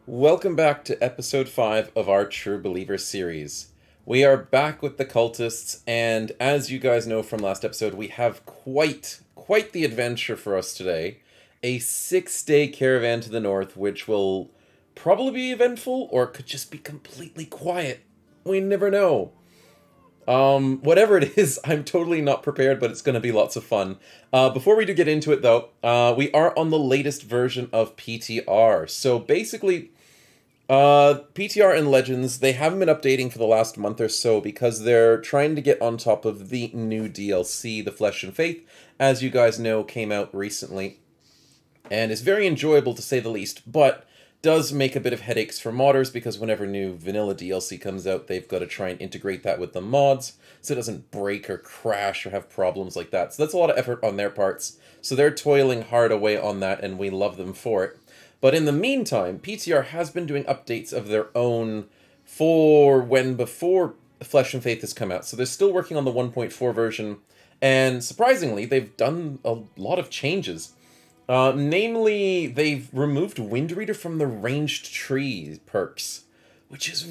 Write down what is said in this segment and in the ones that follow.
Welcome back to episode 5 of our True Believer series. We are back with the cultists, and as you guys know from last episode, we have quite the adventure for us today. A 6-day caravan to the north, which will probably be eventful, or it could just be completely quiet. We never know. Whatever it is, I'm totally not prepared, but it's going to be lots of fun. Before we do get into it, though, we are on the latest version of PTR. So basically, PTR and Legends, they haven't been updating for the last month or so because they're trying to get on top of the new DLC, The Flesh and Faith, as you guys know, came out recently. And is very enjoyable to say the least, but does make a bit of headaches for modders because whenever new vanilla DLC comes out, they've got to try and integrate that with the mods so it doesn't break or crash or have problems like that. So that's a lot of effort on their parts. So they're toiling hard away on that, and we love them for it. But in the meantime, PTR has been doing updates of their own before Flesh and Faith has come out. So they're still working on the 1.4 version, and surprisingly, they've done a lot of changes. Namely, they've removed Wind Reader from the ranged tree perks, which is,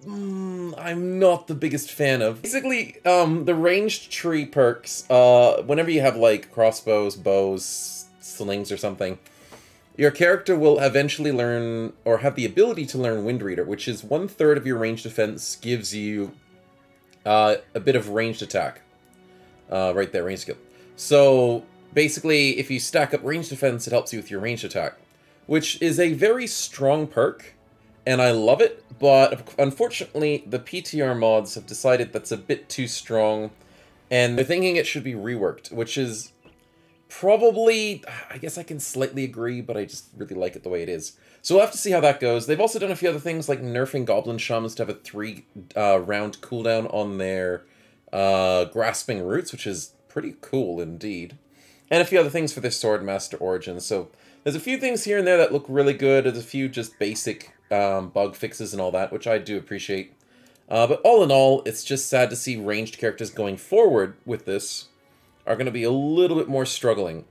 I'm not the biggest fan of. Basically, the ranged tree perks, whenever you have, like, crossbows, bows, slings or something, your character will eventually learn, or have the ability to learn Wind Reader, which is 1/3 of your ranged defense, gives you, a bit of ranged attack. Right there, ranged skill. So basically, if you stack up ranged defense, it helps you with your ranged attack, which is a very strong perk, and I love it, but unfortunately, the PTR mods have decided that's a bit too strong, and they're thinking it should be reworked, which is probably, I guess I can slightly agree, but I just really like it the way it is. So we'll have to see how that goes. They've also done a few other things, like nerfing Goblin Shamans to have a 3-round cooldown on their Grasping Roots, which is pretty cool indeed. And a few other things for their Swordmaster Origin. So there's a few things here and there that look really good. There's a few just basic bug fixes and all that, which I do appreciate. But all in all, it's just sad to see ranged characters going forward with this are going to be a little bit more struggling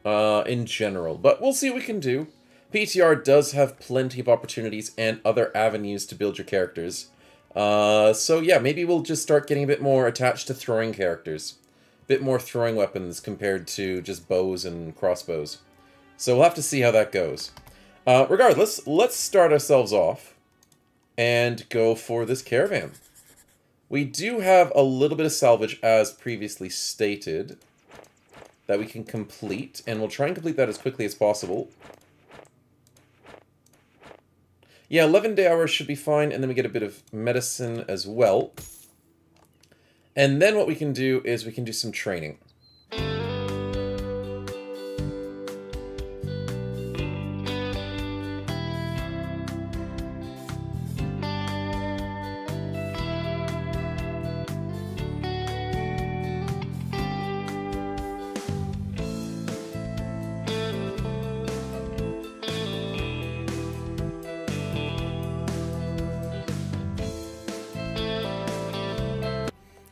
in general. But we'll see what we can do. PTR does have plenty of opportunities and other avenues to build your characters. So yeah, maybe we'll just start getting a bit more attached to throwing characters. Bit more throwing weapons compared to just bows and crossbows. So we'll have to see how that goes. Regardless, let's start ourselves off and go for this caravan. We do have a little bit of salvage, as previously stated, that we can complete, and we'll try and complete that as quickly as possible. Yeah, 11 day hours should be fine, and then we get a bit of medicine as well. And then what we can do is we can do some training.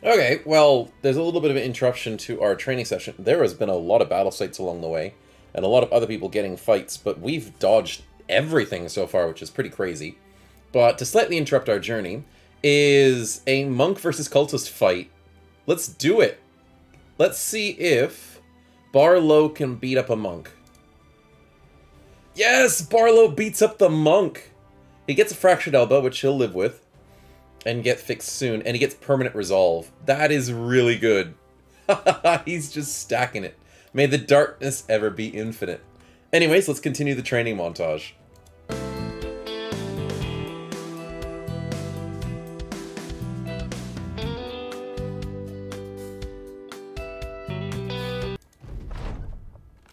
Okay, well, there's a little bit of an interruption to our training session. There has been a lot of battle sites along the way, and a lot of other people getting fights, but we've dodged everything so far, which is pretty crazy. But to slightly interrupt our journey is a monk versus cultist fight. Let's do it. Let's see if Barlow can beat up a monk. Yes, Barlow beats up the monk. He gets a fractured elbow, which he'll live with and get fixed soon, and he gets permanent resolve. That is really good. He's just stacking it. May the darkness ever be infinite. Anyways, let's continue the training montage.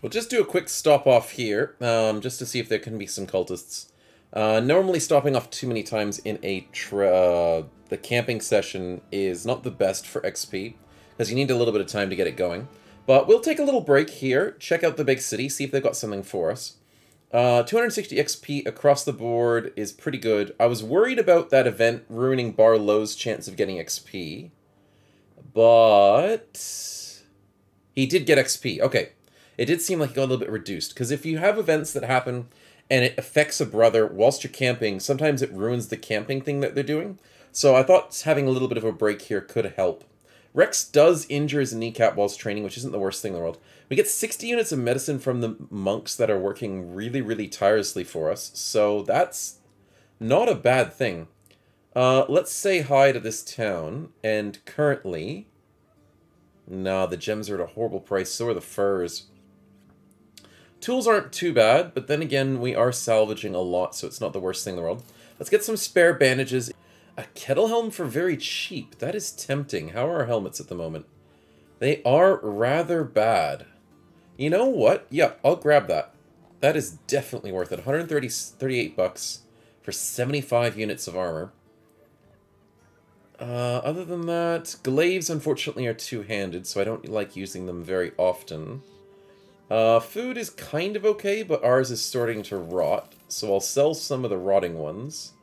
We'll just do a quick stop off here, just to see if there can be some cultists. Normally stopping off too many times in the camping session is not the best for XP, because you need a little bit of time to get it going. But we'll take a little break here, check out the big city, see if they've got something for us. 260 XP across the board is pretty good. I was worried about that event ruining Barlow's chance of getting XP, but he did get XP. Okay, it did seem like it got a little bit reduced, because if you have events that happen and it affects a brother whilst you're camping, sometimes it ruins the camping thing that they're doing. So I thought having a little bit of a break here could help. Rex does injure his kneecap whilst training, which isn't the worst thing in the world. We get 60 units of medicine from the monks that are working really, really tirelessly for us, so that's not a bad thing. Let's say hi to this town, and currently... Nah, the gems are at a horrible price, so are the furs. Tools aren't too bad, but then again, we are salvaging a lot, so it's not the worst thing in the world. Let's get some spare bandages. A kettle helm for very cheap. That is tempting. How are our helmets at the moment? They are rather bad. You know what? Yeah, I'll grab that. That is definitely worth it. 138 bucks for 75 units of armor. Other than that, glaives unfortunately are two-handed, so I don't like using them very often. Food is kind of okay, but ours is starting to rot, so I'll sell some of the rotting ones,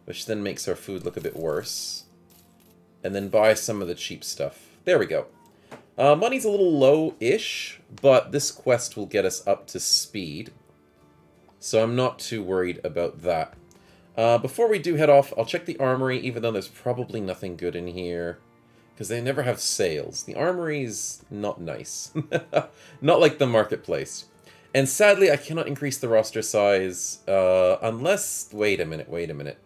which then makes our food look a bit worse. And then buy some of the cheap stuff. There we go. Money's a little low-ish, but this quest will get us up to speed, so I'm not too worried about that. Before we do head off, I'll check the armory, even though there's probably nothing good in here. Because they never have sales. The armory's not nice. Not like the marketplace. And sadly, I cannot increase the roster size, unless... Wait a minute.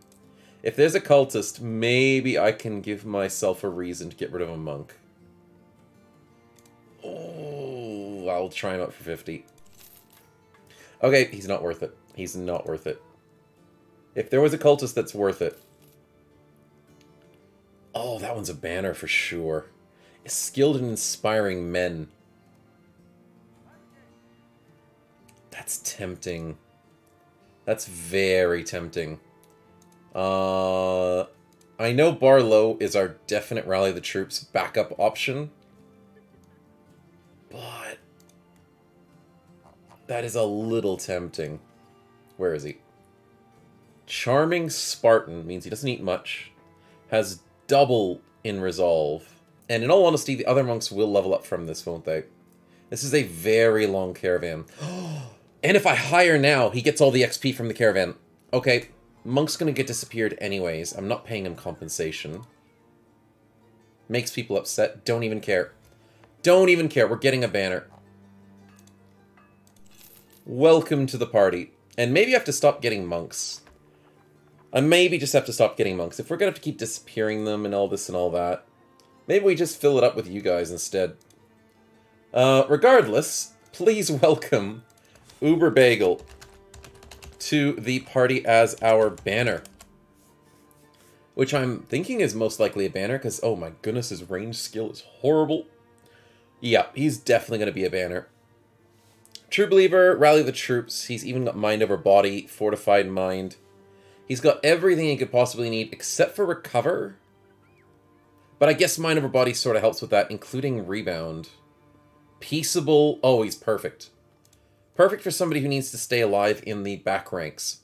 If there's a cultist, maybe I can give myself a reason to get rid of a monk. Oh, I'll try him out for 50. Okay, he's not worth it. He's not worth it. If there was a cultist that's worth it. Oh, that one's a banner for sure. Skilled and inspiring men. That's tempting. That's very tempting. I know Barlow is our definite rally the troops backup option. But that is a little tempting. Where is he? Charming Spartan means he doesn't eat much, has double in resolve, and in all honesty, the other monks will level up from this, won't they? This is a very long caravan. And if I hire now, he gets all the XP from the caravan. Okay, monk's gonna get disappeared anyways. I'm not paying him compensation. Makes people upset. Don't even care. Don't even care. We're getting a banner. Welcome to the party. And maybe I have to stop getting monks. I maybe just have to stop getting monks. If we're going to have to keep disappearing them and all this and all that, maybe we just fill it up with you guys instead. Regardless, please welcome Uber Bagel to the party as our banner. Which I'm thinking is most likely a banner, because, oh my goodness, his range skill is horrible. Yeah, he's definitely going to be a banner. True Believer, Rally the Troops. He's even got Mind Over Body, Fortified Mind. He's got everything he could possibly need, except for Recover. But I guess Mind Over Body sort of helps with that, including Rebound. Peaceable. Oh, he's perfect. Perfect for somebody who needs to stay alive in the back ranks.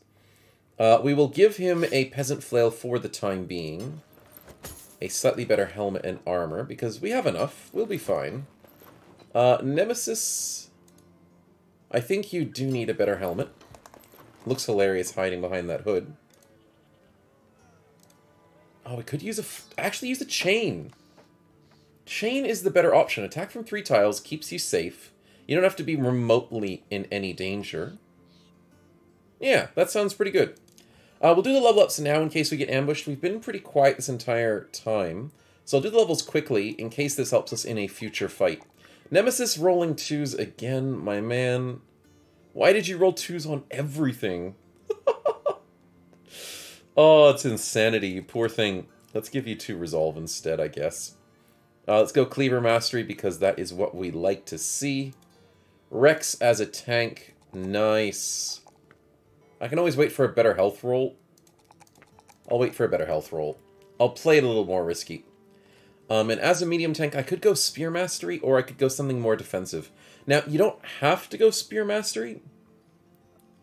We will give him a Peasant Flail for the time being. A slightly better helmet and armor, because we have enough. We'll be fine. Nemesis... I think you do need a better helmet. Looks hilarious hiding behind that hood. Oh, we could use actually use a chain. Chain is the better option. Attack from 3 tiles, keeps you safe. You don't have to be remotely in any danger. Yeah, that sounds pretty good. We'll do the level ups now in case we get ambushed. We've been pretty quiet this entire time. So I'll do the levels quickly in case this helps us in a future fight. Nemesis rolling 2s again, my man. Why did you roll 2s on everything? Oh, it's insanity, you poor thing. Let's give you 2 resolve instead, I guess. Let's go Cleaver Mastery, because that is what we like to see. Rex as a tank. Nice. I can always wait for a better health roll. I'll wait for a better health roll. I'll play it a little more risky. And as a medium tank, I could go Spear Mastery, or I could go something more defensive. Now, you don't have to go Spear Mastery,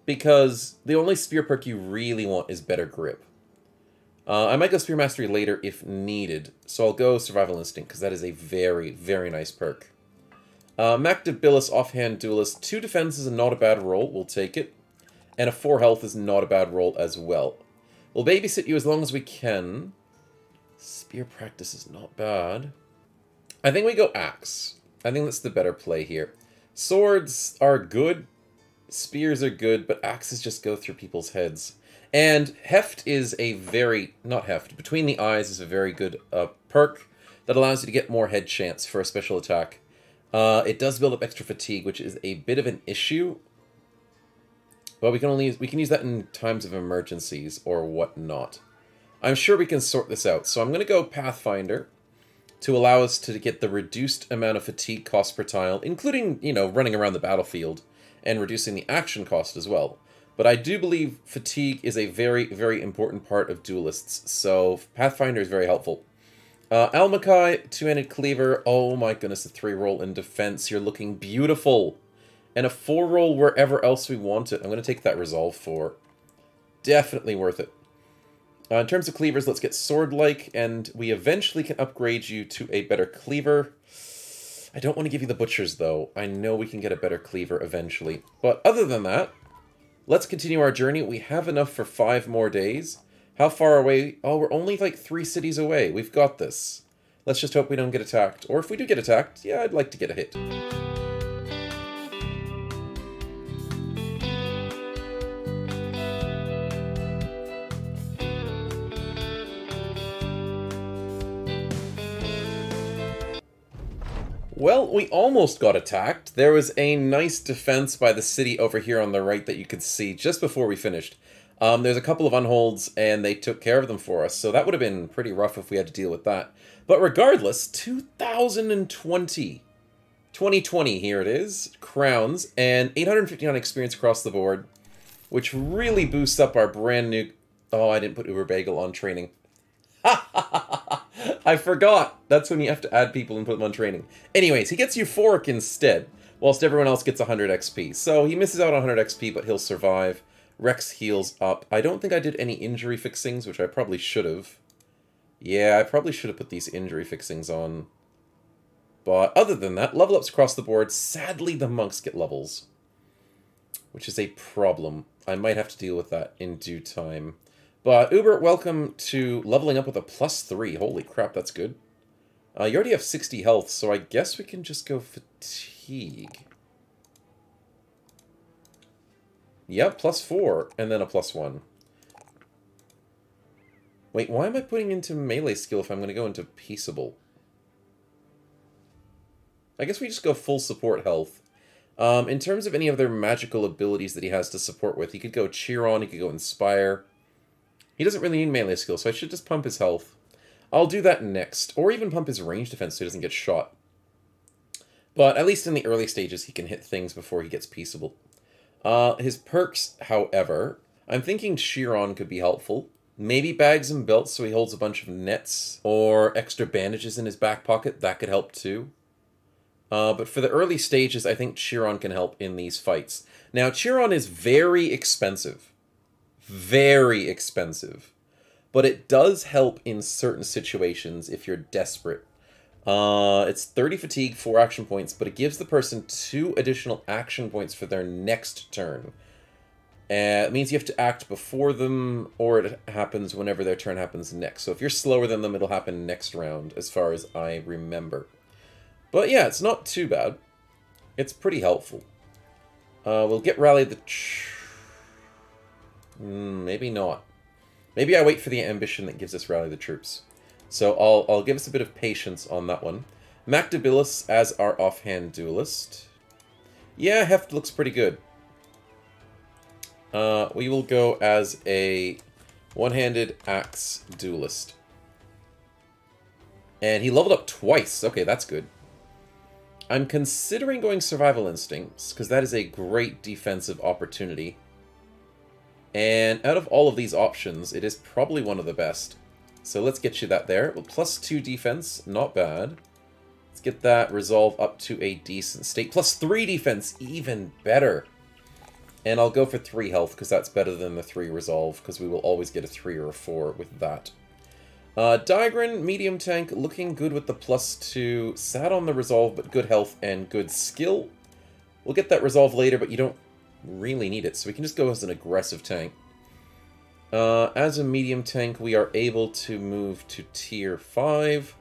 because the only Spear perk you really want is Better Grip. I might go Spear Mastery later if needed, so I'll go Survival Instinct, because that is a very, very nice perk. Mac Debilis, Offhand Duelist, 2 defenses and not a bad roll, we'll take it. And a 4 health is not a bad roll as well. We'll babysit you as long as we can. Spear practice is not bad. I think we go axe. I think that's the better play here. Swords are good. Spears are good, but axes just go through people's heads. And heft is a very... not heft. Between the eyes is a very good perk that allows you to get more head chance for a special attack. It does build up extra fatigue, which is a bit of an issue. But we can use that in times of emergencies or whatnot. I'm sure we can sort this out. So I'm going to go Pathfinder to allow us to get the reduced amount of fatigue cost per tile, including, you know, running around the battlefield and reducing the action cost as well. But I do believe fatigue is a very, very important part of duelists, so Pathfinder is very helpful. Almakai, two-handed cleaver, oh my goodness, a 3-roll in defense, you're looking beautiful. And a 4-roll wherever else we want it. I'm going to take that resolve for. Definitely worth it. In terms of cleavers, let's get sword-like, and we eventually can upgrade you to a better cleaver. I don't want to give you the butchers, though. I know we can get a better cleaver eventually. But other than that, let's continue our journey. We have enough for 5 more days. How far away? Oh, we're only like 3 cities away. We've got this. Let's just hope we don't get attacked. Or if we do get attacked, yeah, I'd like to get a hit. Well, we almost got attacked. There was a nice defense by the city over here on the right that you could see just before we finished. There's a couple of unholds, and they took care of them for us, so that would have been pretty rough if we had to deal with that. But regardless, 2020. 2020, here it is. Crowns, and 859 experience across the board, which really boosts up our brand new... Oh, I didn't put Uber Bagel on training. I forgot. That's when you have to add people and put them on training. Anyways, he gets euphoric instead, whilst everyone else gets 100 XP. So he misses out on 100 XP, but he'll survive. Rex heals up. I don't think I did any injury fixings, which I probably should have. Yeah, I probably should have put these injury fixings on. But other than that, level ups across the board. Sadly, the monks get levels, which is a problem. I might have to deal with that in due time. But Uber, welcome to leveling up with a +3. Holy crap, that's good. You already have 60 health, so I guess we can just go fatigue. Yep, +4, and then a +1. Wait, why am I putting into melee skill if I'm going to go into peaceable? I guess we just go full support health. In terms of any other magical abilities that he has to support with, he could go Cheer On, he could go Inspire. He doesn't really need melee skill, so I should just pump his health. I'll do that next, or even pump his range defense so he doesn't get shot. But at least in the early stages, he can hit things before he gets peaceable. His perks, however, I'm thinking Cheer On could be helpful. Maybe bags and belts so he holds a bunch of nets, or extra bandages in his back pocket, that could help too. But for the early stages, I think Cheer On can help in these fights. Now, Cheer On is very expensive. Very expensive. But it does help in certain situations if you're desperate. It's 30 fatigue, 4 action points, but it gives the person 2 additional action points for their next turn. It means you have to act before them, or it happens whenever their turn happens next. So if you're slower than them, it'll happen next round, as far as I remember. But yeah, it's not too bad. It's pretty helpful. We'll get Rally the... maybe not. Maybe I wait for the ambition that gives us Rally the Troops. So I'll give us a bit of patience on that one. Mactabilis as our offhand duelist. Yeah, Heft looks pretty good. We will go as a one-handed axe duelist. And he leveled up twice. Okay, that's good. I'm considering going Survival Instincts, because that is a great defensive opportunity. And out of all of these options, it is probably one of the best. So let's get you that there. Well, +2 defense, not bad. Let's get that resolve up to a decent state. +3 defense, even better. And I'll go for 3 health, because that's better than the 3 resolve, because we will always get a 3 or a 4 with that. Digran, medium tank, looking good with the +2. Sad on the resolve, but good health and good skill. We'll get that resolve later, but you don't really need it, so we can just go as an aggressive tank. As a medium tank, we are able to move to tier 5.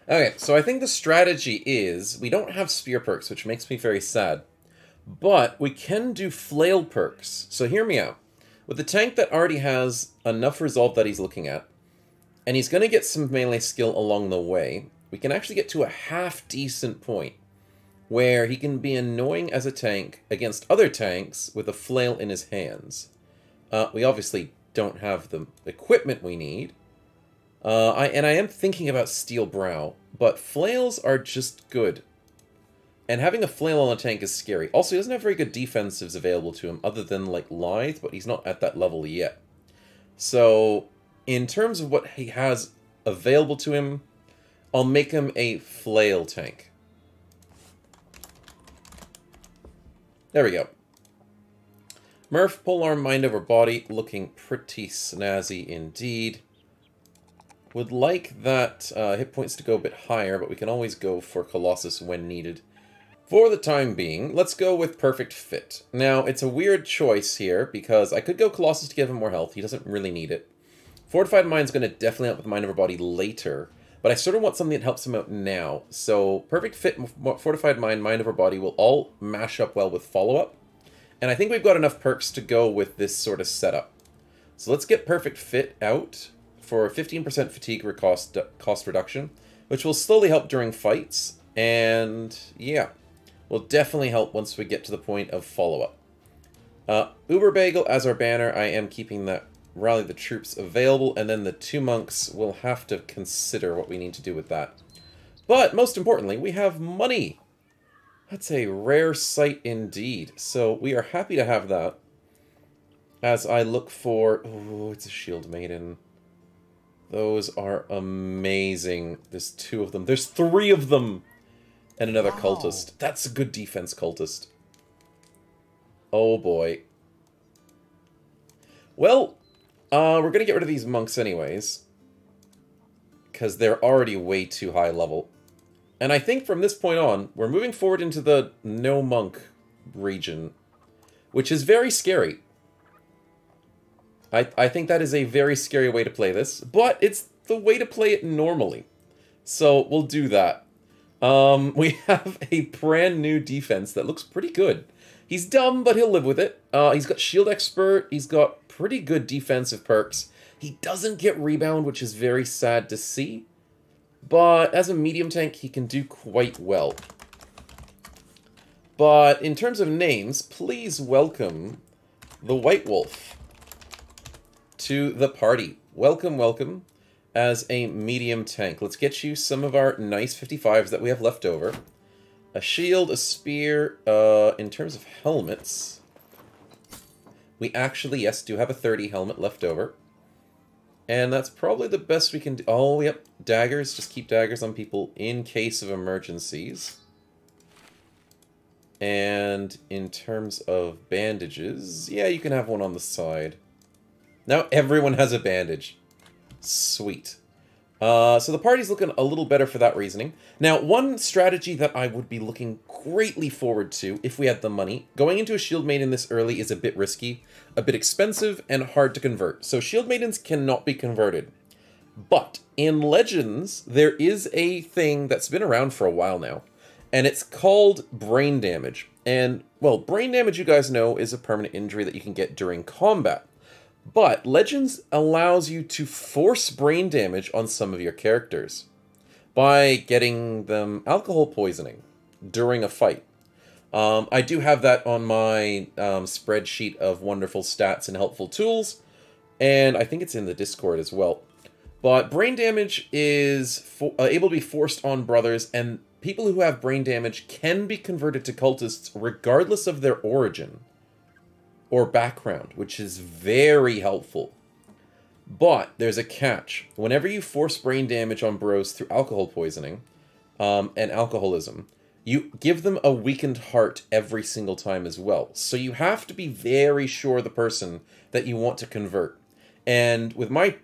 Okay, so I think the strategy is, we don't have spear perks, which makes me very sad. But we can do flail perks. So hear me out. With the tank that already has enough resolve that he's looking at, and he's going to get some melee skill along the way, we can actually get to a half-decent point where he can be annoying as a tank against other tanks with a flail in his hands. We obviously don't have the equipment we need. I am thinking about Steel Brow, but flails are just good. And having a flail on a tank is scary. Also, he doesn't have very good defensives available to him, other than, like, Lithe, but he's not at that level yet. So, in terms of what he has available to him, I'll make him a flail tank. There we go. Murph, polearm, mind over body, looking pretty snazzy indeed. Would like that hit points to go a bit higher, but we can always go for Colossus when needed. For the time being, let's go with Perfect Fit. Now, it's a weird choice here, because I could go Colossus to give him more health. He doesn't really need it. Fortified Mind's going to definitely help with Mind over Body later, but I sort of want something that helps him out now. So, Perfect Fit, Fortified Mind, Mind over Body will all mash up well with Follow-Up. And I think we've got enough perks to go with this sort of setup. So let's get Perfect Fit out for 15% fatigue cost reduction, which will slowly help during fights. And yeah, will definitely help once we get to the point of follow-up. Uber Bagel as our banner. I am keeping that Rally the Troops available, and then the 2 monks, will have to consider what we need to do with that. But most importantly, we have money. That's a rare sight indeed. So we are happy to have that. As I look for... Oh, it's a Shield Maiden. Those are amazing. There's 2 of them. There's 3 of them! And another cultist. That's a good defense cultist. Oh boy. Well, we're gonna get rid of these monks anyways. Because they're already way too high level. And I think from this point on, we're moving forward into the no monk region. Which is very scary. I think that is a very scary way to play this. But it's the way to play it normally. So we'll do that. We have a brand new defense that looks pretty good. He's dumb, but he'll live with it. He's got Shield Expert. He's got pretty good defensive perks. He doesn't get Rebound, which is very sad to see. But as a medium tank, he can do quite well. But in terms of names, please welcome the White Wolf to the party. Welcome, welcome. As a medium tank. Let's get you some of our nice 55s that we have left over. A shield, a spear. In terms of helmets, we actually, yes, do have a 30 helmet left over. And that's probably the best we can do. Oh, yep, daggers. Just keep daggers on people in case of emergencies. And in terms of bandages, yeah, you can have one on the side. Now everyone has a bandage. Sweet. So the party's looking a little better for that reasoning. Now, one strategy that I would be looking greatly forward to, if we had the money, going into a Shield Maiden this early is a bit risky, a bit expensive, and hard to convert. So Shield Maidens cannot be converted. But in Legends, there is a thing that's been around for a while now, and it's called brain damage. And, well, brain damage, you guys know, is a permanent injury that you can get during combat. But Legends allows you to force brain damage on some of your characters by getting them alcohol poisoning during a fight. I do have that on my spreadsheet of wonderful stats and helpful tools, and I think it's in the Discord as well. But brain damage is able to be forced on brothers, and people who have brain damage can be converted to cultists regardless of their origin or background, which is very helpful. But there's a catch. Whenever you force brain damage on bros through alcohol poisoning and alcoholism, you give them a weakened heart every single time as well. So you have to be very sure the person that you want to convert. And with my,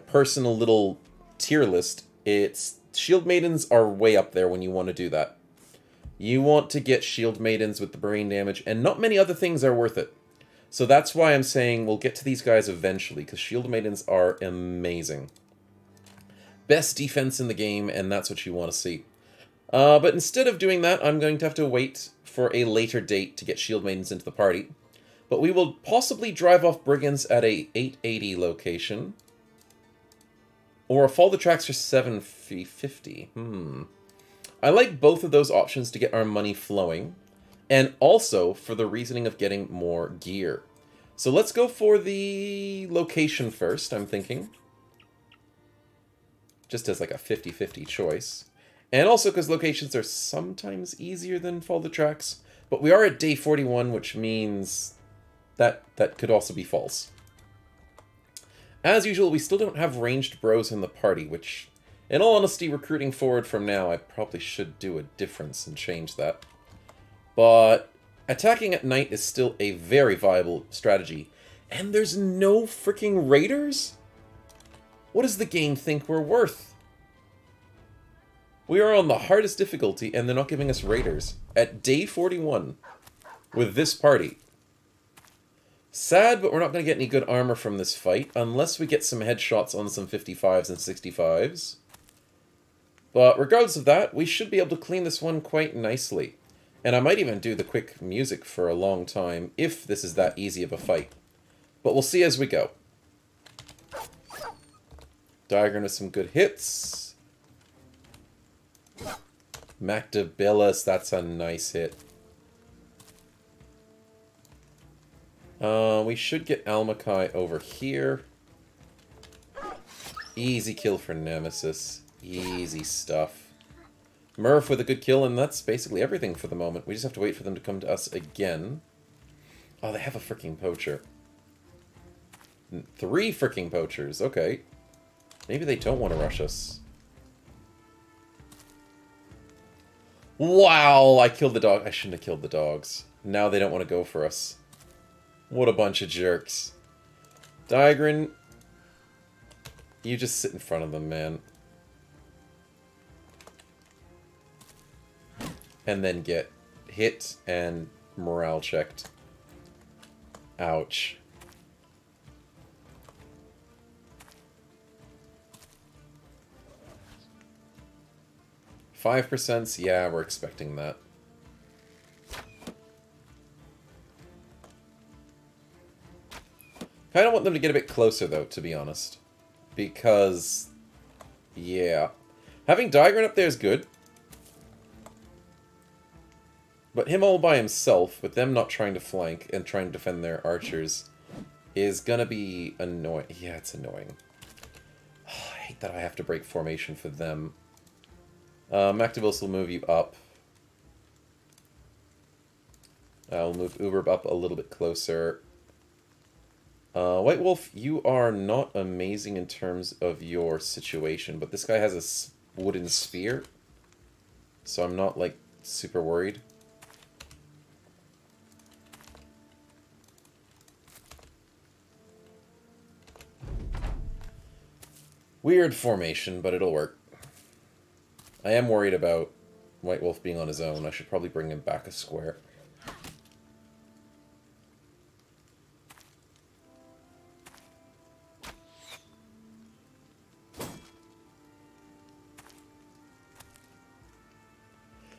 personal little tier list, it's Shield Maidens are way up there when you want to do that. You want to get Shield Maidens with the brain damage, and not many other things are worth it. So that's why I'm saying we'll get to these guys eventually, because Shield Maidens are amazing. Best defense in the game, and that's what you want to see. But instead of doing that, I'm going to have to wait for a later date to get Shield Maidens into the party. But we will possibly drive off Brigands at a 880 location. Or follow the tracks for 750. I like both of those options to get our money flowing. And also for the reasoning of getting more gear. So let's go for the location first, I'm thinking. Just as like a 50-50 choice. And also because locations are sometimes easier than follow the tracks. But we are at day 41, which means that could also be false. As usual, we still don't have ranged bros in the party, which, in all honesty, recruiting forward from now, I probably should do a difference and change that. But attacking at night is still a very viable strategy. And there's no freaking raiders? What does the game think we're worth? We are on the hardest difficulty, and they're not giving us raiders. At day 41, with this party. Sad, but we're not going to get any good armor from this fight, unless we get some headshots on some 55s and 65s. But regardless of that, we should be able to clean this one quite nicely. And I might even do the quick music for a long time, if this is that easy of a fight. But we'll see as we go. Diagram with some good hits. Mactabilis, that's a nice hit. We should get Almakai over here. Easy kill for Nemesis. Easy stuff. Murph with a good kill, and that's basically everything for the moment. We just have to wait for them to come to us again. Oh, they have a freaking poacher. 3 freaking poachers, okay. Maybe they don't want to rush us. Wow, I killed the dog. I shouldn't have killed the dogs. Now they don't want to go for us. What a bunch of jerks. Diagrin, you just sit in front of them, man. And then get hit and morale checked. Ouch. %, yeah, we're expecting that. Kind of want them to get a bit closer, though, to be honest. Because, yeah. Having Diagrin up there is good. But him all by himself, with them not trying to flank and trying to defend their archers, is gonna be annoying. Yeah, it's annoying. Oh, I hate that I have to break formation for them. Mactabilis will move you up. I'll move Uber up a little bit closer. White Wolf, you are not amazing in terms of your situation, but this guy has a wooden spear, so I'm not, like, super worried. Weird formation, but it'll work. I am worried about White Wolf being on his own. I should probably bring him back a square.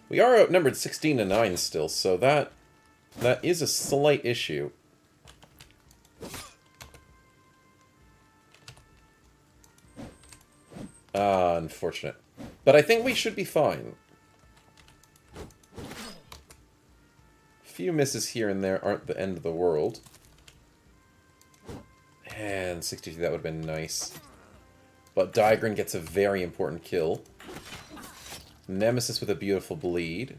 We are outnumbered 16-9 still, so that is a slight issue. Unfortunate. But I think we should be fine. A few misses here and there aren't the end of the world. And 62, that would have been nice. But Diagrin gets a very important kill. Nemesis with a beautiful bleed.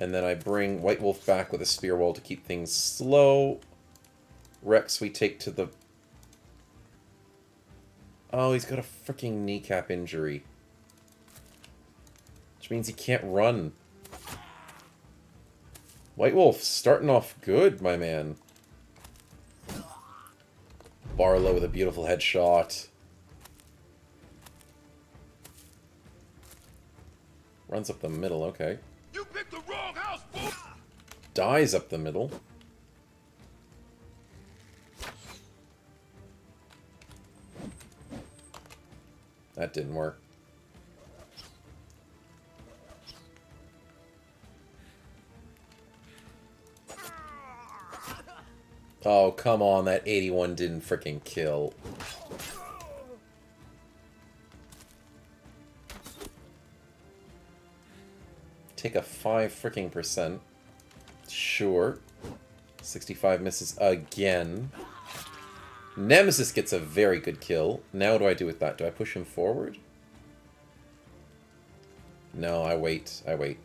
And then I bring White Wolf back with a spear wall to keep things slow. Rex we take to the... Oh, he's got a freaking kneecap injury. Which means he can't run. White Wolf starting off good, my man. Barlow with a beautiful headshot. Runs up the middle, okay. You picked the wrong house, fool! Dies up the middle. That didn't work. Oh, come on, that 81 didn't frickin' kill. Take a 5 frickin' percent. Sure. 65 misses again. Nemesis gets a very good kill. Now what do I do with that? Do I push him forward? No, I wait. I wait.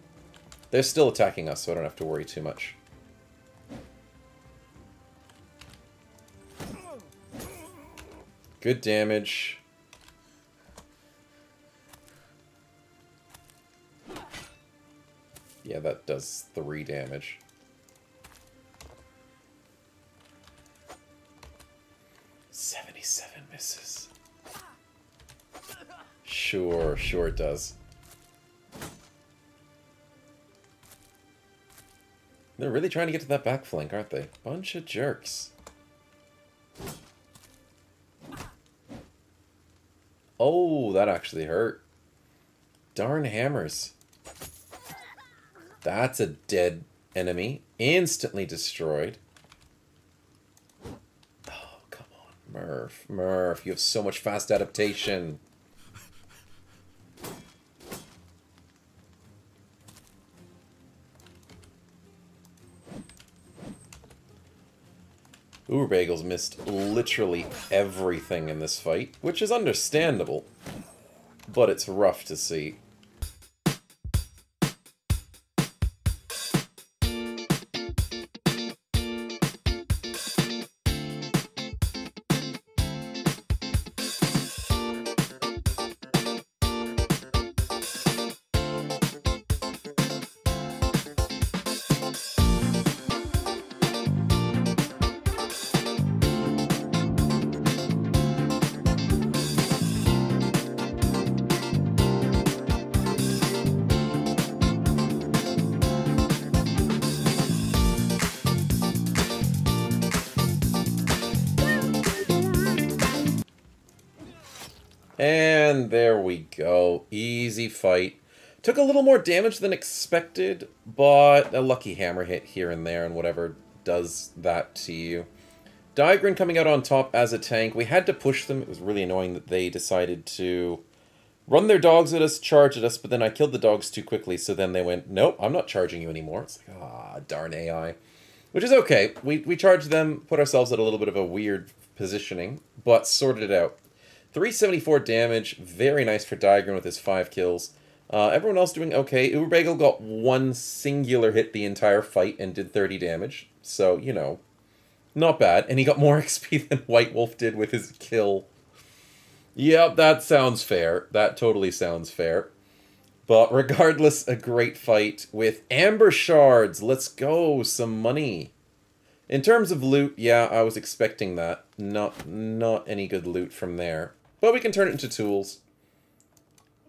They're still attacking us, so I don't have to worry too much. Good damage. Yeah, that does 3 damage. "77 misses. Sure it does. They're really trying to get to that back flank, aren't they? Bunch of jerks. Oh, that actually hurt. Darn hammers. That's a dead enemy. Instantly destroyed. Oh, come on. Murph. Murph, you have so much fast adaptation. Uberbagel's missed literally everything in this fight, which is understandable, but it's rough to see. And there we go. Easy fight. Took a little more damage than expected, but a lucky hammer hit here and there and whatever does that to you. Diagrin coming out on top as a tank. We had to push them. It was really annoying that they decided to run their dogs at us, charge at us, but then I killed the dogs too quickly, so then they went, nope, I'm not charging you anymore. It's like, ah, darn AI. Which is okay. We charged them, put ourselves at a little bit of a weird positioning, but sorted it out. 374 damage, very nice for Diagrin with his 5 kills. Everyone else doing okay. Uberbagel got 1 singular hit the entire fight and did 30 damage. So, you know, not bad. And he got more XP than White Wolf did with his kill. Yep, that sounds fair. That totally sounds fair. But regardless, a great fight with Amber Shards. Let's go, some money. In terms of loot, yeah, I was expecting that. Not any good loot from there. But we can turn it into tools.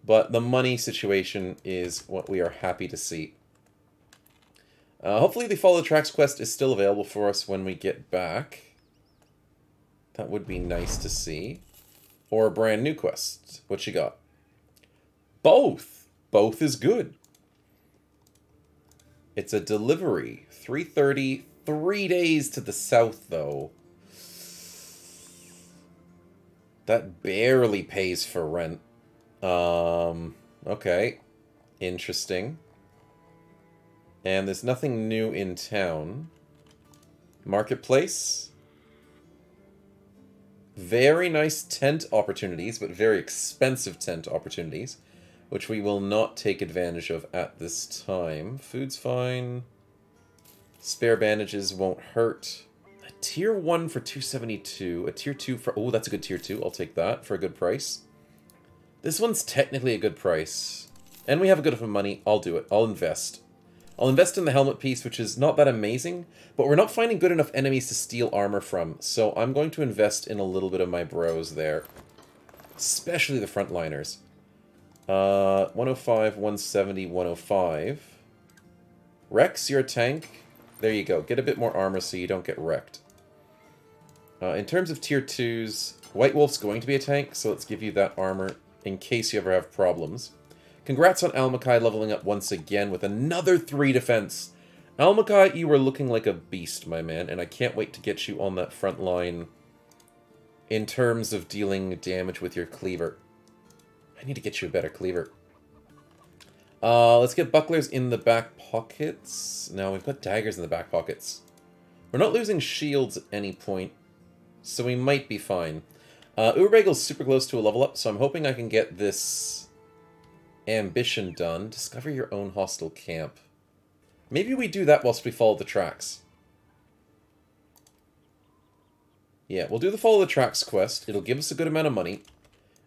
But the money situation is what we are happy to see. Hopefully the Follow the Tracks quest is still available for us when we get back. That would be nice to see. Or a brand new quest. What you got? Both. Both is good. It's a delivery. 3:30, 3 days to the south, though. That barely pays for rent. Okay. Interesting. And there's nothing new in town. Marketplace. Very nice tent opportunities, but very expensive tent opportunities, which we will not take advantage of at this time. Food's fine. Spare bandages won't hurt. A tier 1 for 272. A tier 2 for... Oh, that's a good tier 2. I'll take that for a good price. This one's technically a good price. And we have a good enough money. I'll do it. I'll invest. I'll invest in the helmet piece, which is not that amazing, but we're not finding good enough enemies to steal armor from, so I'm going to invest in a little bit of my bros there. Especially the frontliners. 105, 170, 105. Rex, you're a tank. There you go. Get a bit more armor so you don't get wrecked. In terms of tier 2s, White Wolf's going to be a tank, so let's give you that armor in case you ever have problems. Congrats on Almakai leveling up once again with another 3 defense. Almakai, you are looking like a beast, my man, and I can't wait to get you on that front line in terms of dealing damage with your cleaver. I need to get you a better cleaver. Let's get bucklers in the back pockets. No, we've got daggers in the back pockets. We're not losing shields at any point, so we might be fine. Urbegel's super close to a level up, so I'm hoping I can get this ambition done. Discover your own hostile camp. Maybe we do that whilst we follow the tracks. Yeah, we'll do the follow the tracks quest. It'll give us a good amount of money.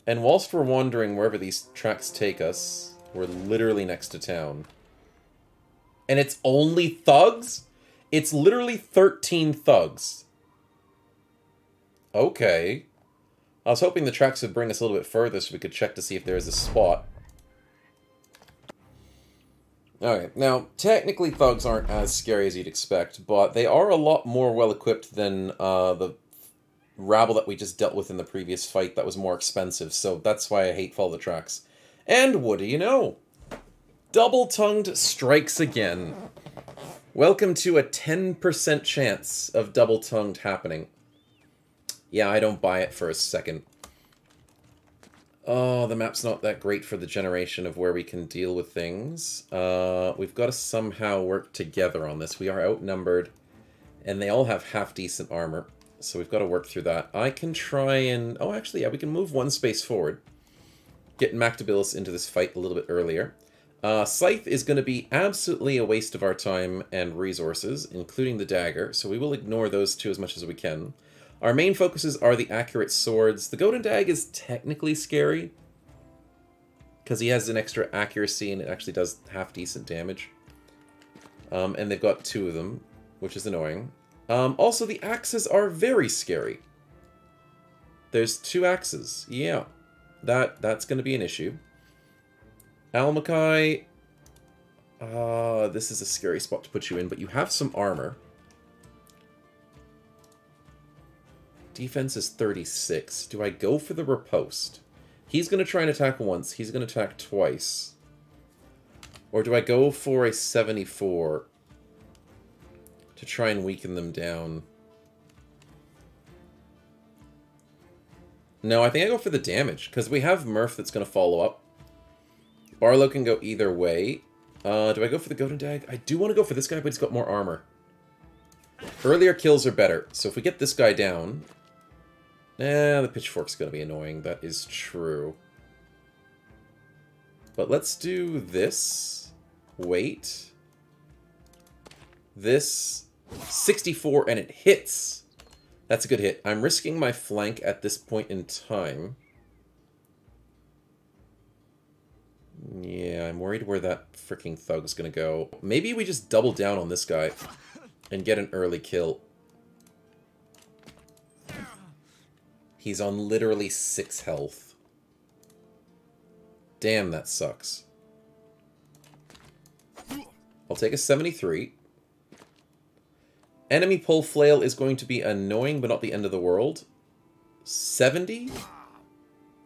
And whilst we're wandering wherever these tracks take us, we're literally next to town. And it's only thugs? It's literally 13 thugs. Okay. I was hoping the tracks would bring us a little bit further so we could check to see if there is a spot. Okay, now, technically thugs aren't as scary as you'd expect, but they are a lot more well-equipped than the rabble that we just dealt with in the previous fight that was more expensive, so that's why I hate Follow the Tracks. And what do you know? Double-tongued strikes again. Welcome to a 10% chance of double-tongued happening. Yeah, I don't buy it for a second. Oh, the map's not that great for the generation of where we can deal with things. We've got to somehow work together on this. We are outnumbered, and they all have half-decent armor, so we've got to work through that. I can try and... Oh, actually, yeah, we can move one space forward. Get Mactabilis into this fight a little bit earlier. Scythe is going to be absolutely a waste of our time and resources, including the dagger, so we will ignore those two as much as we can. Our main focuses are the accurate swords. The Golden Dag is technically scary, because he has an extra accuracy and it actually does half-decent damage. And they've got 2 of them, which is annoying. Also, the axes are very scary. There's 2 axes. Yeah, that's going to be an issue. Almakai, this is a scary spot to put you in, but you have some armor. Defense is 36. Do I go for the riposte? He's going to try and attack once. He's going to attack twice. Or do I go for a 74 to try and weaken them down? No, I think I go for the damage, because we have Murph that's going to follow up. Barlow can go either way. Do I go for the Golden Dag? I do want to go for this guy, but he's got more armor. Earlier kills are better, so if we get this guy down... the pitchfork's going to be annoying. That is true. But let's do this. Wait. This. 64, and it hits. That's a good hit. I'm risking my flank at this point in time. Yeah, I'm worried where that freaking thug's going to go. Maybe we just double down on this guy and get an early kill. He's on literally 6 health. Damn, that sucks. I'll take a 73. Enemy pull flail is going to be annoying, but not the end of the world. 70?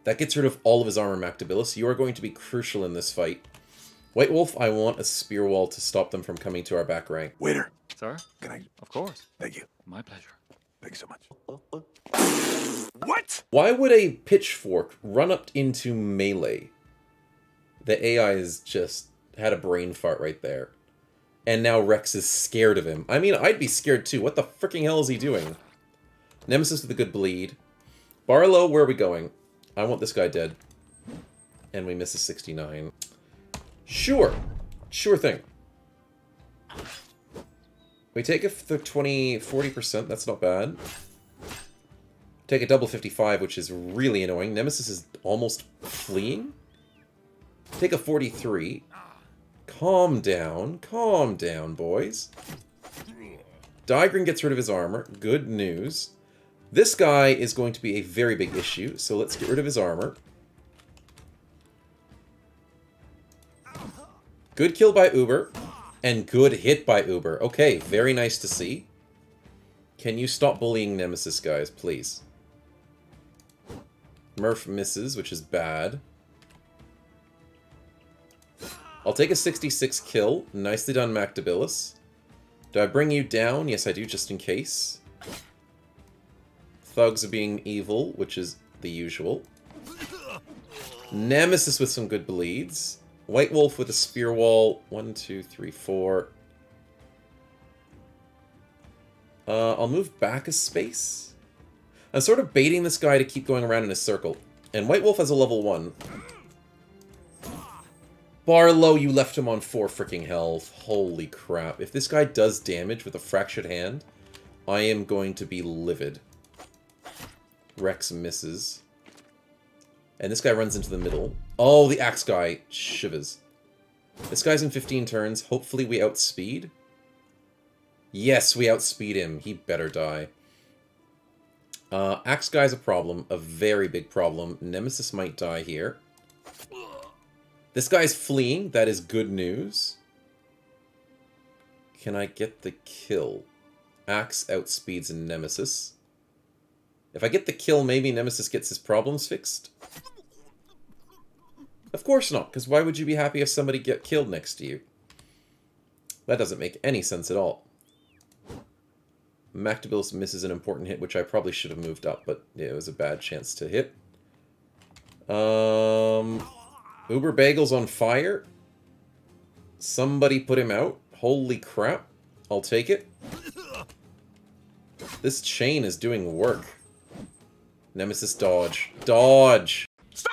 That gets rid of all of his armor, Mactabilis. You are going to be crucial in this fight. White Wolf, I want a spear wall to stop them from coming to our back rank. Waiter. Sir? Can I? Of course. Thank you. My pleasure. Thank you so much. What? Why would a pitchfork run up into melee? The AI has just had a brain fart right there. And now Rex is scared of him. I mean, I'd be scared too. What the freaking hell is he doing? Nemesis with a good bleed. Barlow, where are we going? I want this guy dead. And we miss a 69. Sure. Sure thing. We take a 40%. That's not bad. Take a double 55, which is really annoying. Nemesis is almost fleeing. Take a 43. Calm down, boys. Digrin gets rid of his armor. Good news. This guy is going to be a very big issue, so let's get rid of his armor. Good kill by Uber. And good hit by Uber. Okay, very nice to see. Can you stop bullying Nemesis, guys, please? Murph misses, which is bad. I'll take a 66 kill. Nicely done, Mactabilis. Do I bring you down? Yes, I do, just in case. Thugs are being evil, which is the usual. Nemesis with some good bleeds. White Wolf with a spear wall. 1, 2, 3, 4. I'll move back a space. I'm sort of baiting this guy to keep going around in a circle. And White Wolf has a level 1. Barlow, you left him on 4 freaking health. Holy crap. If this guy does damage with a fractured hand, I am going to be livid. Rex misses. And this guy runs into the middle. Oh, the axe guy shivers. This guy's in 15 turns. Hopefully we outspeed. Yes, we outspeed him. He better die. Axe guy's a problem. A very big problem. Nemesis might die here. This guy's fleeing. That is good news. Can I get the kill? Axe outspeeds Nemesis. If I get the kill, maybe Nemesis gets his problems fixed. Of course not, because why would you be happy if somebody get killed next to you? That doesn't make any sense at all. Mactabilis misses an important hit, which I probably should have moved up, but yeah, it was a bad chance to hit. Uber Bagel's on fire. Somebody put him out. Holy crap. I'll take it. This chain is doing work. Nemesis dodge. Dodge! Stop!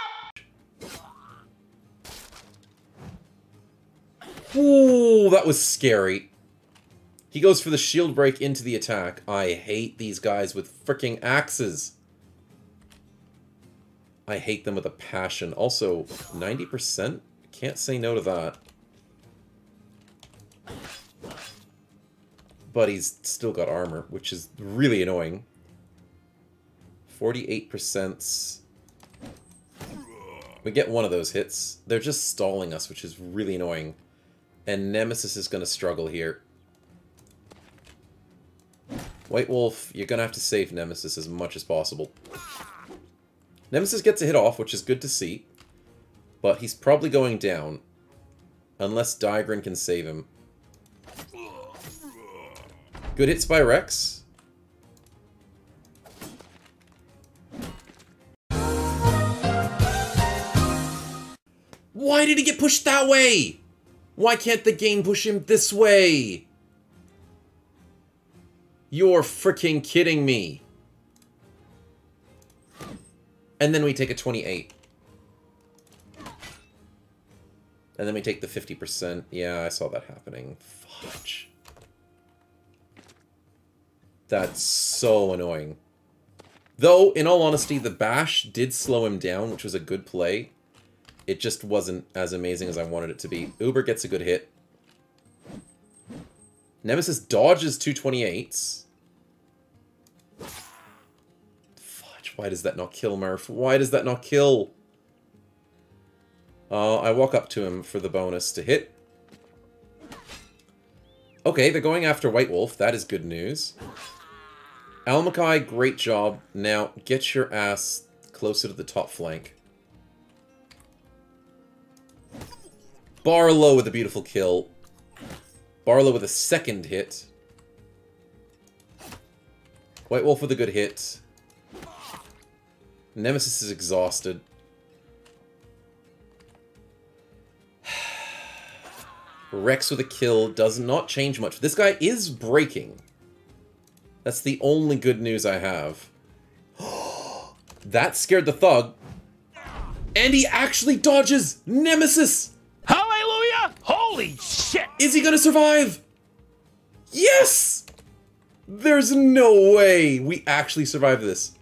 Ooh, that was scary. He goes for the shield break into the attack. I hate these guys with freaking axes. I hate them with a passion. Also, 90%? Can't say no to that. But he's still got armor, which is really annoying. 48%. We get one of those hits. They're just stalling us, which is really annoying. And Nemesis is going to struggle here. White Wolf, you're going to have to save Nemesis as much as possible. Nemesis gets a hit off, which is good to see. But he's probably going down. Unless Digran can save him. Good hits by Rex. Why did he get pushed that way? Why can't the game push him this way? You're freaking kidding me. And then we take a 28. And then we take the 50%. Yeah, I saw that happening. Fudge. That's so annoying. Though, in all honesty, the bash did slow him down, which was a good play. It just wasn't as amazing as I wanted it to be. Uber gets a good hit. Nemesis dodges 228s. Fudge, why does that not kill, Murph? Why does that not kill? I walk up to him for the bonus to hit. Okay, they're going after White Wolf. That is good news. Almakai, great job. Now, get your ass closer to the top flank. Barlow with a beautiful kill. Barlow with a second hit. White Wolf with a good hit. Nemesis is exhausted. Rex with a kill does not change much. This guy is breaking. That's the only good news I have. That scared the thug. And he actually dodges Nemesis! Hallelujah! Holy shit! Is he gonna survive? Yes! There's no way we actually survive this.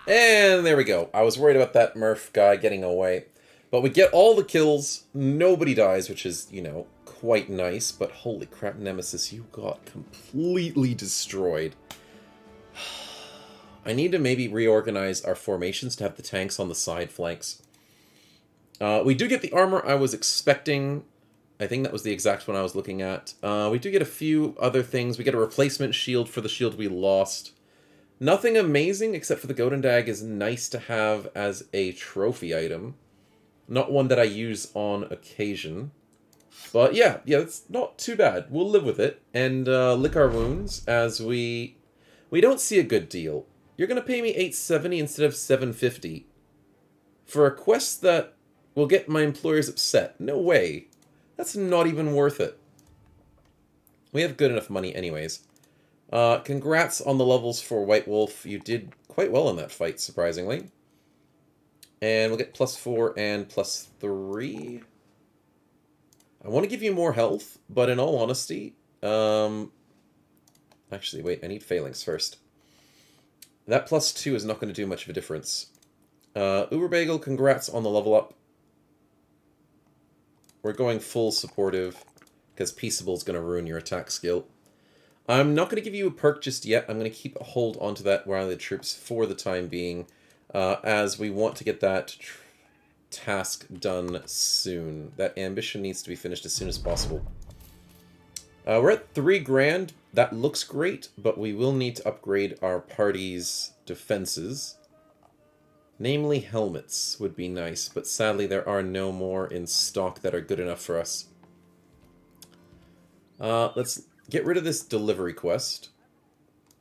And there we go. I was worried about that Murph guy getting away. But we get all the kills, nobody dies, which is, you know, quite nice. But holy crap, Nemesis, you got completely destroyed. I need to maybe reorganize our formations to have the tanks on the side flanks. We do get the armor I was expecting. I think that was the exact one I was looking at. We do get a few other things. We get a replacement shield for the shield we lost. Nothing amazing, except for the Golden Dag is nice to have as a trophy item. Not one that I use on occasion. But yeah, it's not too bad. We'll live with it and lick our wounds as we don't see a good deal. You're going to pay me $870 instead of $750 for a quest that will get my employers upset. No way. That's not even worth it. We have good enough money anyways. Congrats on the levels for White Wolf. You did quite well in that fight, surprisingly. And we'll get +4 and +3. I want to give you more health, but in all honesty... Actually, wait, I need failings first. That +2 is not going to do much of a difference. Uber Bagel, congrats on the level up. We're going full supportive, because Peaceable is going to ruin your attack skill. I'm not going to give you a perk just yet. I'm going to keep a hold onto that rally the troops for the time being, as we want to get that task done soon. That ambition needs to be finished as soon as possible. We're at 3 grand. That looks great, but we will need to upgrade our party's defenses. Namely, helmets would be nice, but sadly there are no more in stock that are good enough for us. Let's get rid of this delivery quest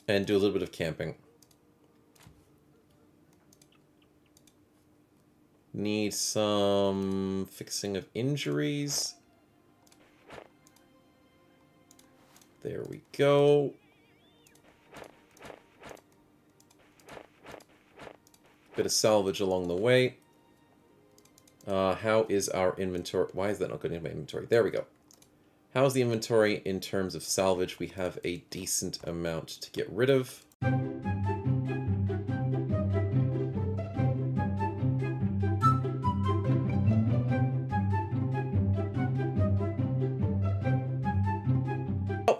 and do a little bit of camping. Need some fixing of injuries. There we go. Bit of salvage along the way. How is our inventory? Why is that not going into my inventory? There we go. How's the inventory in terms of salvage? We have a decent amount to get rid of.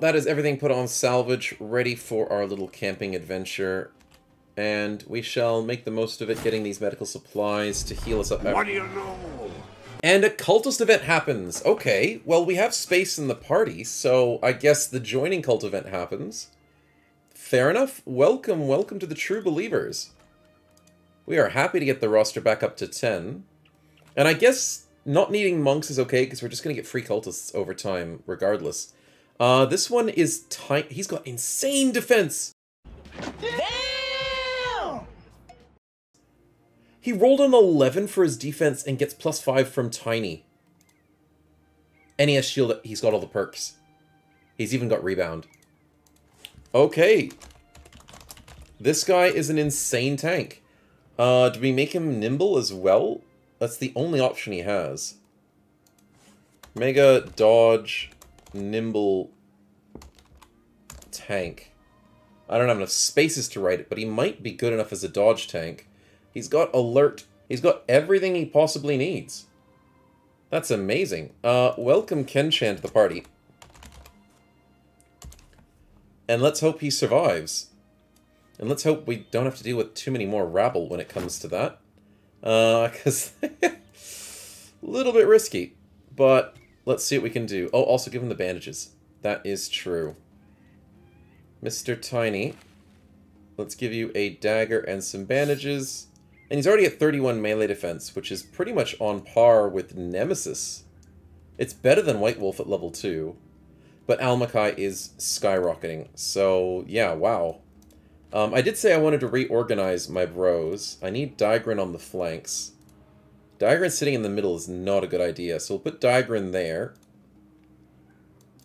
That is everything put on salvage, ready for our little camping adventure. And we shall make the most of it, getting these medical supplies to heal us up. What do you know? And a cultist event happens. Okay, well, we have space in the party, so I guess the joining cult event happens. Fair enough. Welcome, welcome to the True Believers. We are happy to get the roster back up to 10. And I guess not needing monks is okay, because we're just going to get free cultists over time, regardless. This one is tight. He's got insane defense. Damn! He rolled an 11 for his defense and gets +5 from Tiny. And he has shield. He's got all the perks. He's even got rebound. Okay. This guy is an insane tank. Do we make him nimble as well? That's the only option he has. Mega, dodge, nimble, tank. I don't have enough spaces to write it, but he might be good enough as a dodge tank. He's got alert. He's got everything he possibly needs. That's amazing. Welcome Ken-chan to the party. And let's hope he survives. And let's hope we don't have to deal with too many more rabble when it comes to that. Because a little bit risky. But let's see what we can do. Oh, also give him the bandages. That is true. Mr. Tiny, let's give you a dagger and some bandages. And he's already at 31 melee defense, which is pretty much on par with Nemesis. It's better than White Wolf at level 2. But Almakai is skyrocketing. So, yeah, wow. I did say I wanted to reorganize my bros. I need Digrin on the flanks. Digrin sitting in the middle is not a good idea, so we'll put Digrin there.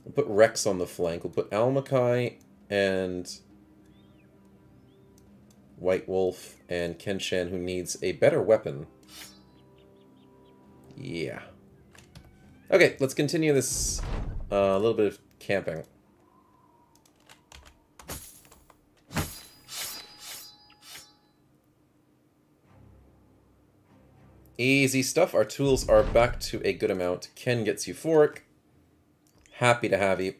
We'll put Rex on the flank. We'll put Almakai and White Wolf and Ken-chan, who needs a better weapon. Yeah. Okay, let's continue this little bit of camping. Easy stuff. Our tools are back to a good amount. Ken gets euphoric. Happy to have you.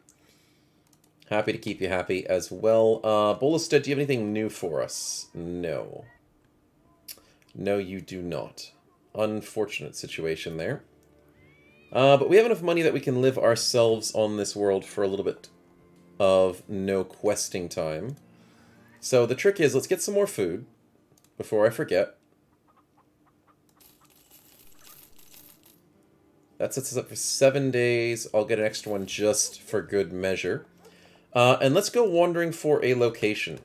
Happy to keep you happy as well. Bolestead, do you have anything new for us? No. No, you do not. Unfortunate situation there. But we have enough money that we can live ourselves on this world for a little bit of no questing time. So the trick is, let's get some more food before I forget. That sets us up for 7 days. I'll get an extra one just for good measure. And let's go wandering for a location.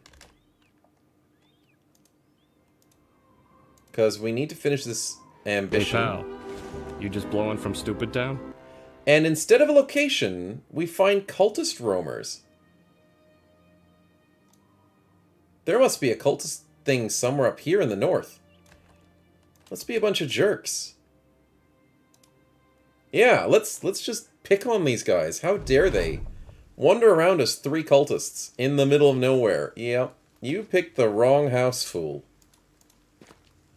Because we need to finish this ambition. Hey pal, you just blowing from Stupid Town? And instead of a location, we find cultist roamers. There must be a cultist thing somewhere up here in the north. Let's be a bunch of jerks. Yeah, let's just pick on these guys. How dare they wander around as 3 cultists in the middle of nowhere? Yeah, you picked the wrong house, fool.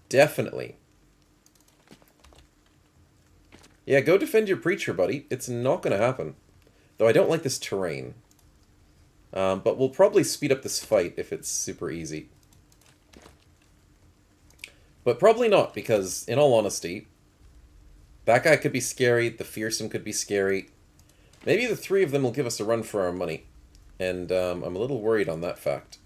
Definitely. Yeah, go defend your preacher, buddy. It's not going to happen. Though I don't like this terrain. But we'll probably speed up this fight if it's super easy. But probably not, because, in all honesty, that guy could be scary, the fearsome could be scary. Maybe the 3 of them will give us a run for our money. And I'm a little worried on that fact.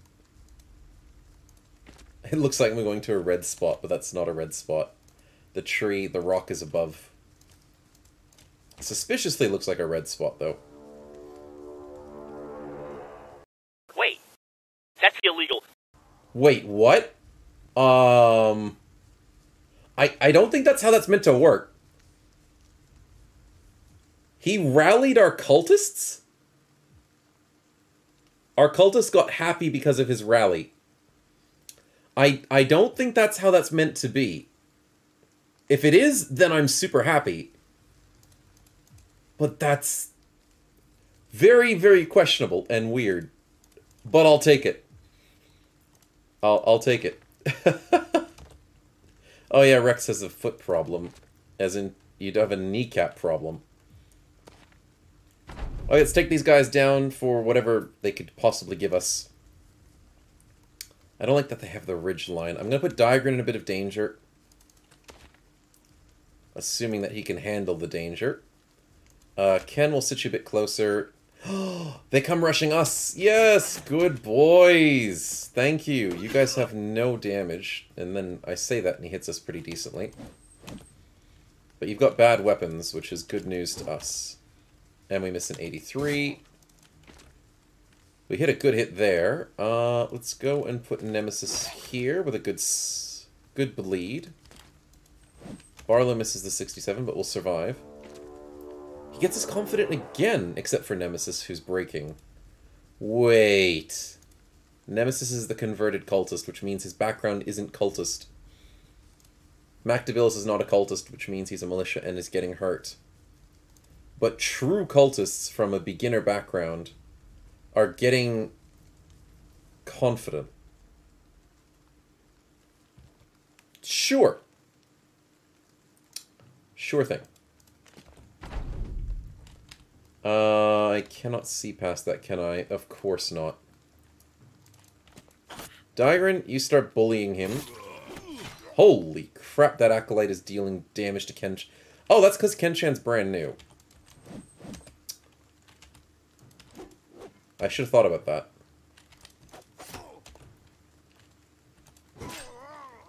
It looks like we're going to a red spot, but that's not a red spot. The tree, the rock is above. Suspiciously looks like a red spot, though. Wait, that's illegal. Wait, what? I don't think that's how that's meant to work. He rallied our cultists? Our cultists got happy because of his rally. I don't think that's how that's meant to be. If it is, then I'm super happy. But that's very, very questionable and weird. But I'll take it. I'll take it. Oh yeah, Rex has a foot problem. As in, you'd have a kneecap problem. Okay, let's take these guys down for whatever they could possibly give us. I don't like that they have the ridge line. I'm going to put Diagrin in a bit of danger. Assuming that he can handle the danger. Ken will sit you a bit closer. They come rushing us. Yes, good boys. Thank you. You guys have no damage. And then I say that and he hits us pretty decently. But you've got bad weapons, which is good news to us. And we miss an 83. We hit a good hit there. Let's go and put Nemesis here with a good bleed. Barlow misses the 67, but will survive. He gets us confident again, except for Nemesis, who's breaking. Wait. Nemesis is the converted cultist, which means his background isn't cultist. Mactabilis is not a cultist, which means he's a militia and is getting hurt. But true cultists from a beginner background are getting confident. Sure. Sure thing. I cannot see past that, can I? Of course not. Diagrin, you start bullying him. Holy crap, that Acolyte is dealing damage to Ken. Oh, that's because Ken-chan's brand new. I should have thought about that.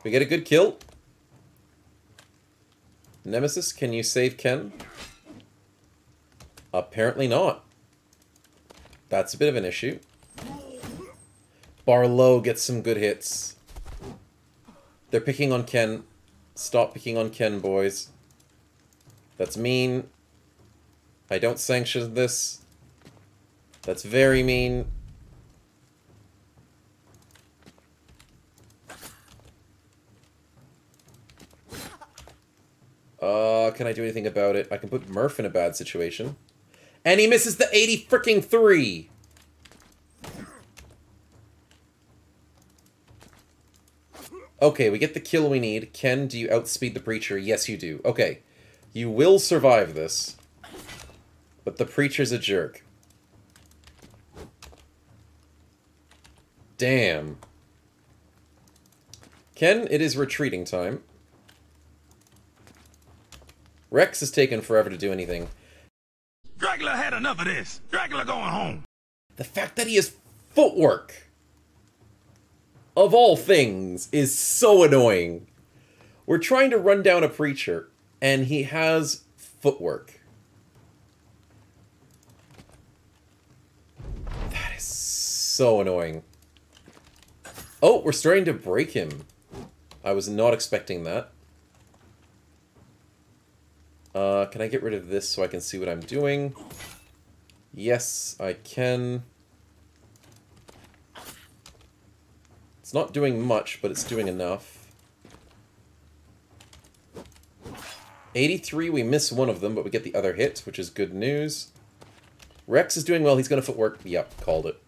We get a good kill. Nemesis, can you save Ken? Apparently not. That's a bit of an issue. Barlow gets some good hits. They're picking on Ken. Stop picking on Ken, boys. That's mean. I don't sanction this. That's very mean. Can I do anything about it? I can put Murph in a bad situation. And he misses the 80-freaking-3! Okay, we get the kill we need. Ken, do you outspeed the Preacher? Yes, you do. Okay. You will survive this. But the Preacher's a jerk. Damn. Ken, it is retreating time. Rex has taken forever to do anything. Dracula had enough of this. Dracula going home. The fact that he has footwork, of all things, is so annoying. We're trying to run down a Preacher, and he has footwork. That is so annoying. Oh, we're starting to break him. I was not expecting that. Can I get rid of this so I can see what I'm doing? Yes, I can. It's not doing much, but it's doing enough. 83, we miss one of them, but we get the other hit, which is good news. Rex is doing well. He's going to footwork. Yep, called it.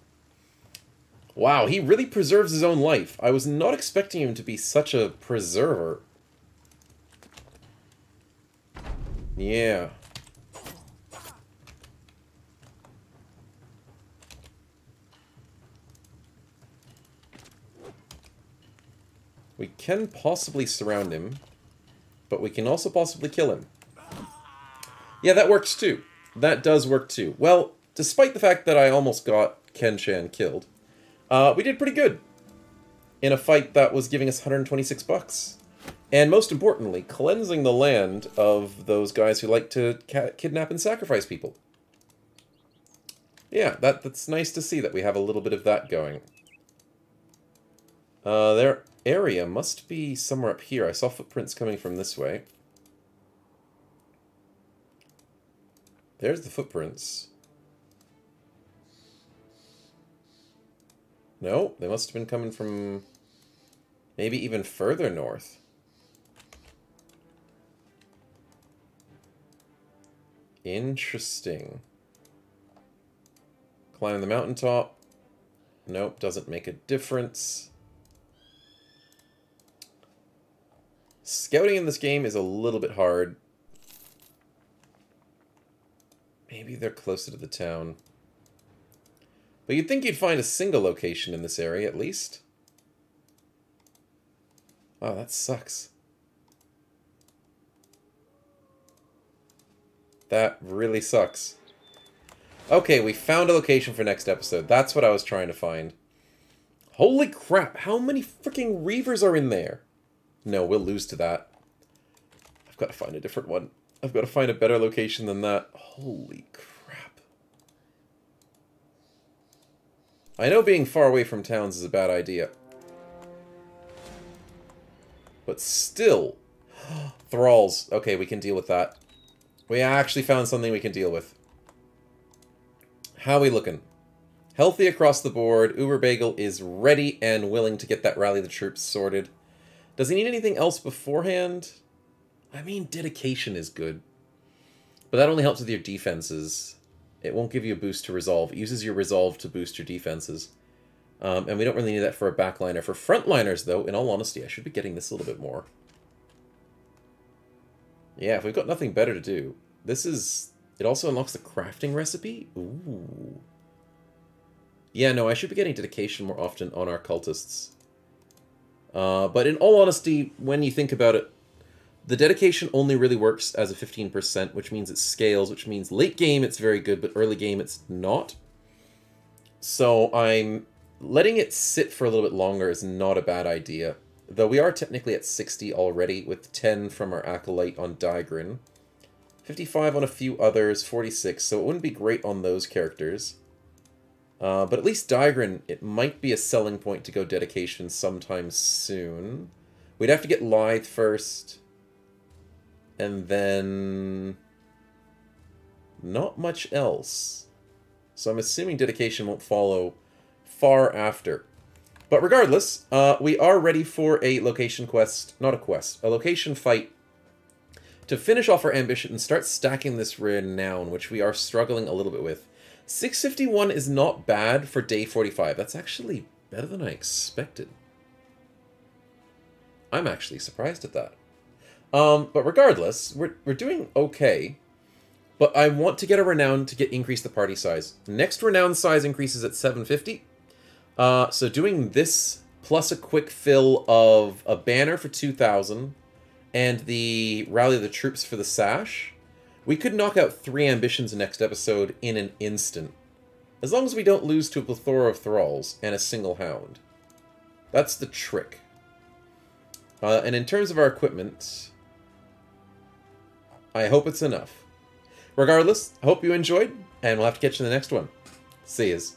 Wow, he really preserves his own life. I was not expecting him to be such a preserver. Yeah. We can possibly surround him, but we can also possibly kill him. Yeah, that works too. That does work too. Well, despite the fact that I almost got Ken-chan killed, we did pretty good in a fight that was giving us 126 bucks. And most importantly, cleansing the land of those guys who like to kidnap and sacrifice people. Yeah, that's nice to see that we have a little bit of that going. Their area must be somewhere up here. I saw footprints coming from this way. There's the footprints. No, they must have been coming from maybe even further north. Interesting. Climb the mountaintop. Nope, doesn't make a difference. Scouting in this game is a little bit hard. Maybe they're closer to the town. But you'd think you'd find a single location in this area, at least. Oh, that sucks. That really sucks. Okay, we found a location for next episode. That's what I was trying to find. Holy crap, how many freaking Reavers are in there? No, we'll lose to that. I've got to find a different one. I've got to find a better location than that. Holy crap. I know being far away from towns is a bad idea. But still. Thralls. Okay, we can deal with that. We actually found something we can deal with. How are we looking? Healthy across the board. Uber Bagel is ready and willing to get that rally the troops sorted. Does he need anything else beforehand? I mean, dedication is good. But that only helps with your defenses. It won't give you a boost to resolve. It uses your resolve to boost your defenses. And we don't really need that for a backliner. For frontliners, though, in all honesty, I should be getting this a little bit more. Yeah, if we've got nothing better to do. This is... It also unlocks the crafting recipe? Ooh. Yeah, no, I should be getting dedication more often on our cultists. But in all honesty, when you think about it, the dedication only really works as a 15%, which means it scales, which means late game it's very good, but early game it's not. So I'm letting it sit for a little bit longer is not a bad idea. Though we are technically at 60 already, with 10 from our Acolyte on Daigrin. 55 on a few others, 46, so it wouldn't be great on those characters. But at least Daigrin, it might be a selling point to go dedication sometime soon. We'd have to get Lithe first. And then... not much else. So I'm assuming dedication won't follow far after. But regardless, we are ready for a location quest, not a quest, a location fight to finish off our ambition and start stacking this renown, which we are struggling a little bit with. 651 is not bad for day 45. That's actually better than I expected. I'm actually surprised at that. But regardless, we're doing okay. But I want to get a renown to increase the party size. Next renown size increases at 750. So doing this plus a quick fill of a banner for 2,000 and the Rally the Troops for the Sash, we could knock out 3 ambitions next episode in an instant. As long as we don't lose to a plethora of thralls and a single hound. That's the trick. And in terms of our equipment, I hope it's enough. Regardless, I hope you enjoyed, and we'll have to catch you in the next one. See yous.